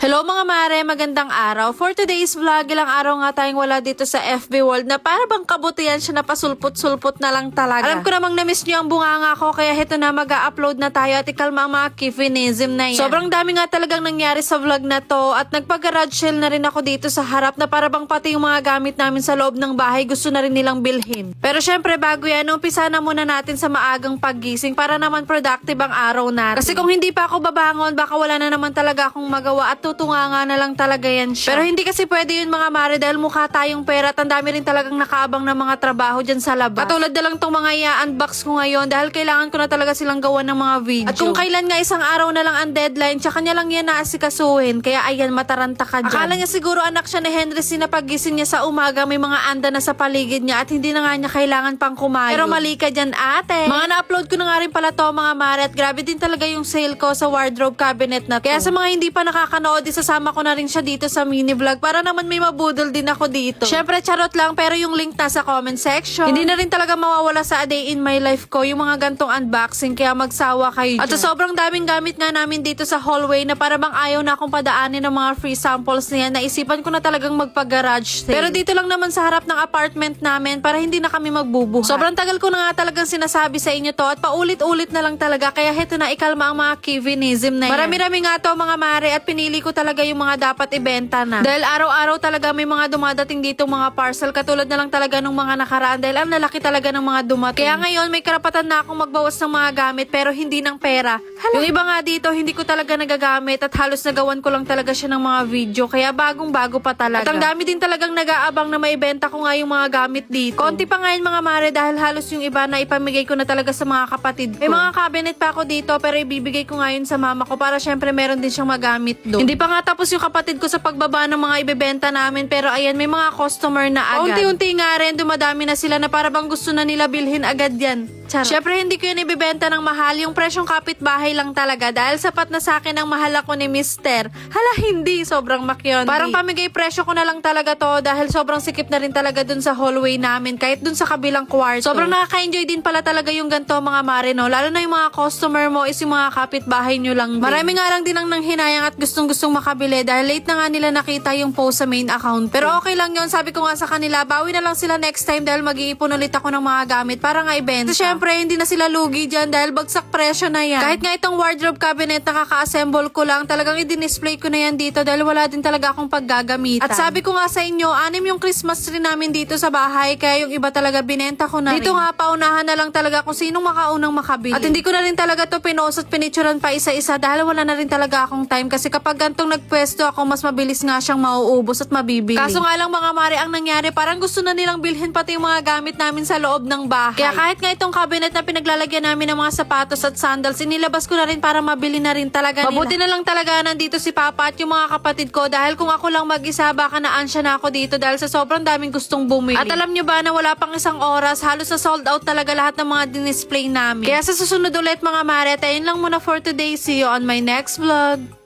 Hello mga mare, magandang araw. For today's vlog, ilang araw nga tayong wala dito sa FB World na para bang kabutihan siya na pasulpot-sulpot na lang talaga. Alam ko namang na-miss niyo ang bunganga ko kaya heto na mag-a-upload na tayo at ikalma ang mga kifinism na yan. Sobrang dami nga talagang nangyari sa vlog na to at nagpag-garage sale na rin ako dito sa harap na para bang pati yung mga gamit namin sa loob ng bahay gusto na rin nilang bilhin. Pero syempre bago yan, umpisa na muna natin sa maagang paggising para naman productive ang araw natin. Kasi kung hindi pa ako babangon, baka wala na naman talaga akong magawa at tutunganga na lang talaga yan siya. Pero hindi kasi pwede yun mga mare dahil mukha tayong pera at ang dami rin talagang nakaabang ng mga trabaho dyan sa labas. Katulad na lang tong mga i-unbox ko ngayon dahil kailangan ko na talaga silang gawa ng mga video. At kung kailan nga isang araw na lang ang deadline, tsaka niya lang yan naasikasuhin. Kaya ayan, mataranta ka dyan. Akala niya siguro anak siya ni Henry sinapagising niya sa umaga may mga anda na sa paligid niya at hindi na nga niya kailangan pang kumain. Pero mali ka dyan ate. Mga na-upload ko na nga rin pala to mga mare at grabe din talaga yung sale ko sa wardrobe cabinet na to. Kaya sa mga hindi pa nakakanood, isasama ko na rin siya dito sa mini vlog para naman may mabudol din ako dito. Syempre charot lang pero yung link nasa comment section. Hindi na rin talaga mawawala sa a day in my life ko yung mga gantong unboxing kaya magsawa kayo dyan. At sa sobrang daming gamit nga namin dito sa hallway na para bang ayaw na akong padaanin ng mga free samples niya, naisipan ko na talagang magpa-garage sale. Pero dito lang naman sa harap ng apartment namin para hindi na kami magbubuhat. Sobrang tagal ko na nga talagang sinasabi sa inyo to at paulit-ulit na lang talaga kaya heto na ikalma ang mga kivinism na yan. Marami-rami nga to mga mare at pinili ko talaga yung mga dapat ibenta na. Dahil araw-araw talaga may mga dumadating dito mga parcel katulad na lang talaga ng mga nakaraan dahil ang lalaki talaga ng mga dumating. Kaya ngayon may karapatan na akong magbawas ng mga gamit pero hindi ng pera. Yung iba nga dito hindi ko talaga nagagamit at halos nagawan ko lang talaga siya ng mga video kaya bagong-bago pa talaga. At ang dami din talagang nag-aabang na maibenta ko nga yung mga gamit dito. Konti pa nga yun mga mare dahil halos yung iba na ipamigay ko na talaga sa mga kapatid ko. May mga cabinet pa ako dito pero ibibigay ko nga yun sa mama ko para syempre meron din siyang magamit doon. Hindi pa nga tapos yung kapatid ko sa pagbaba ng mga ibebenta namin pero ayan may mga customer na agad. Unti-unti nga rin dumadami na sila na para bang gusto na nila bilhin agad yan. Charot. Syempre hindi ko yun ibibenta ng mahal, yung presyong kapitbahay lang talaga dahil sapat na sa akin ang mahal ako ni Mister. Hala hindi, sobrang makyondi. Parang pamigay presyo ko na lang talaga to dahil sobrang sikip na rin talaga dun sa hallway namin kahit dun sa kabilang kwarto. Sobrang nakaka-enjoy din pala talaga yung ganito mga mare no, lalo na yung mga customer mo is yung mga kapitbahay nyo lang din. Marami nga lang din ang nanghinayang at gustong-gustong makabili dahil late na nga nila nakita yung post sa main account. Pero okay lang yun, sabi ko nga sa kanila, bawi na lang sila next time dahil mag-iipon ulit ako ng mga gamit para nga ibenta. So syempre, hindi na sila lugi dyan dahil bagsak presyo na yan. Kahit nga itong wardrobe cabinet na kaka-assemble ko lang, talagang i-display ko na yan dito dahil wala din talaga akong paggagamitan. At sabi ko nga sa inyo, 6 yung Christmas tree namin dito sa bahay kaya yung iba talaga binenta ko na rin. Dito nga paunahan na lang talaga kung sinong makaunang makabili. At hindi ko na rin talaga to pinost at pinicturan pa isa-isa dahil wala na rin talaga akong time kasi kapag gantong nagpwesto ako, mas mabilis nga siyang mauubos at mabibili. Kaso nga lang mga mare, ang nangyari, parang gusto na nilang bilhin pati yung mga gamit namin sa loob ng bahay. Kaya kahit nga itong cabinet na pinaglalagyan namin ng mga sapatos at sandals, inilabas ko na rin para mabili na rin talaga nila. Mabuti na lang talaga nandito si Papa at yung mga kapatid ko dahil kung ako lang mag-isa, baka naansya na ako dito dahil sa sobrang daming gustong bumili. At alam nyo ba na wala pang isang oras, halos na sold out talaga lahat ng mga dinisplay namin. Kaya sa susunod ulit mga mare, ayun lang muna for today. See you on my next vlog.